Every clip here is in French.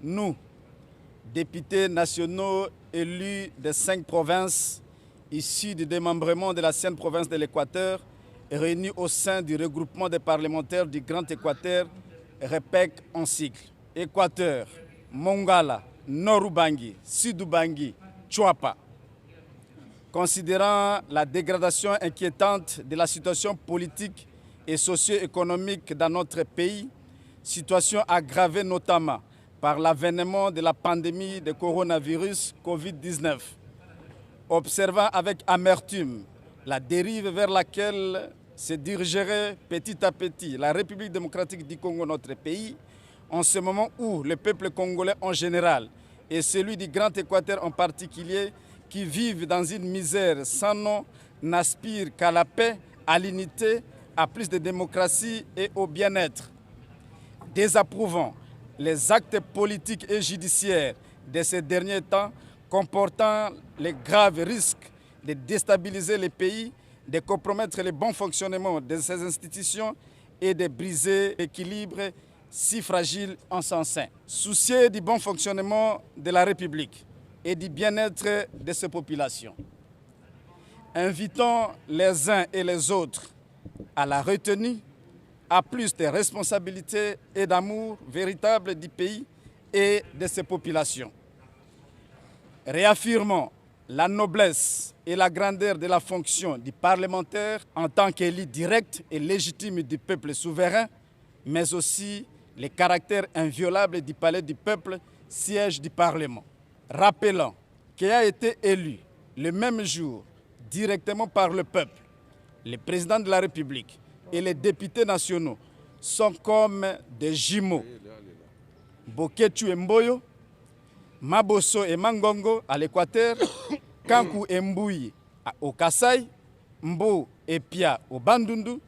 nous, députés nationaux élus des 5 provinces, issus du démembrement de la 6e province de l'Équateur, réunis au sein du regroupement des parlementaires du Grand Équateur, REPEC en cycle. Équateur, Mongala, Nord-Ubangi, Sud-Ubangi, Chuapa. Considérant la dégradation inquiétante de la situation politique et socio-économique dans notre pays, situation aggravée notamment par l'avènement de la pandémie de coronavirus Covid-19, observant avec amertume la dérive vers laquelle se dirigerait petit à petit la République démocratique du Congo, notre pays, en ce moment où le peuple congolais en général et celui du Grand Équateur en particulier, qui vivent dans une misère sans nom, n'aspirent qu'à la paix, à l'unité, à plus de démocratie et au bien-être. Désapprouvant les actes politiques et judiciaires de ces derniers temps comportant les graves risques de déstabiliser le pays, de compromettre le bon fonctionnement de ces institutions et de briser l'équilibre si fragile en son sein. Soucieux du bon fonctionnement de la République et du bien-être de ses populations. Invitons les uns et les autres à la retenue, à plus de responsabilités et d'amour véritable du pays et de ses populations. Réaffirmons la noblesse et la grandeur de la fonction du parlementaire en tant qu'élu direct et légitime du peuple souverain, mais aussi le caractère inviolable du palais du peuple, siège du Parlement. Rappelons qu'il a été élu le même jour directement par le peuple. Le président de la République et les députés nationaux sont comme des jumeaux. Boketu et Mboyo, Maboso et Mangongo à l'Équateur, Kankou et Mbouyi au Kasaï, Mbo et Pia au Bandundu,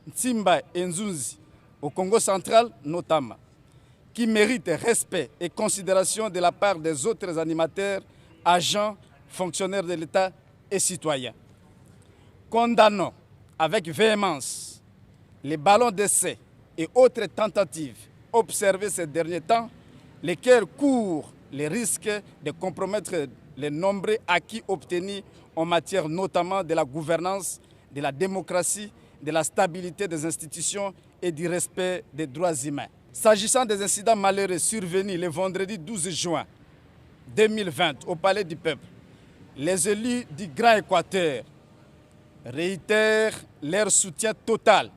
Ntimba et Nzunzi au Congo central notamment, qui méritent respect et considération de la part des autres animateurs, agents, fonctionnaires de l'État et citoyens. Condamnons avec véhémence les ballons d'essai et autres tentatives observées ces derniers temps, lesquelles courent les risques de compromettre les nombreux acquis obtenus en matière notamment de la gouvernance, de la démocratie, de la stabilité des institutions et du respect des droits humains. S'agissant des incidents malheureux survenus le vendredi 12 juin 2020 au Palais du Peuple, les élus du Grand Équateur réitèrent leur soutien total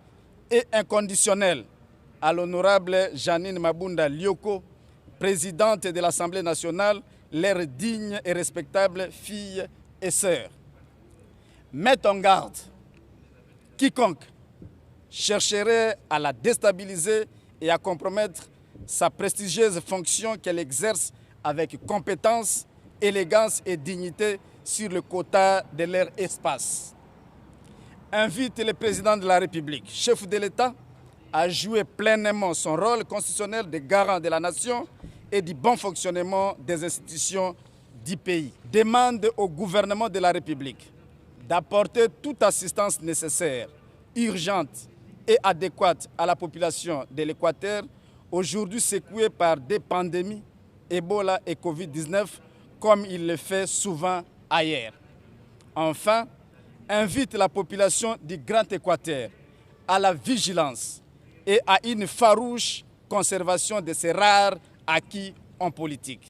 et inconditionnel à l'honorable Janine Mabunda Lioko, présidente de l'Assemblée nationale, leur digne et respectable fille et sœur. Mettons en garde quiconque chercherait à la déstabiliser et à compromettre sa prestigieuse fonction qu'elle exerce avec compétence, élégance et dignité sur le quota de leur espace. Invite le président de la République, chef de l'État, à jouer pleinement son rôle constitutionnel de garant de la nation et du bon fonctionnement des institutions du pays. Demande au gouvernement de la République d'apporter toute assistance nécessaire, urgente et adéquate à la population de l'Équateur, aujourd'hui secouée par des pandémies, Ebola et Covid-19, comme il le fait souvent ailleurs. Enfin, invite la population du Grand Équateur à la vigilance et à une farouche conservation de ces rares acquis en politique.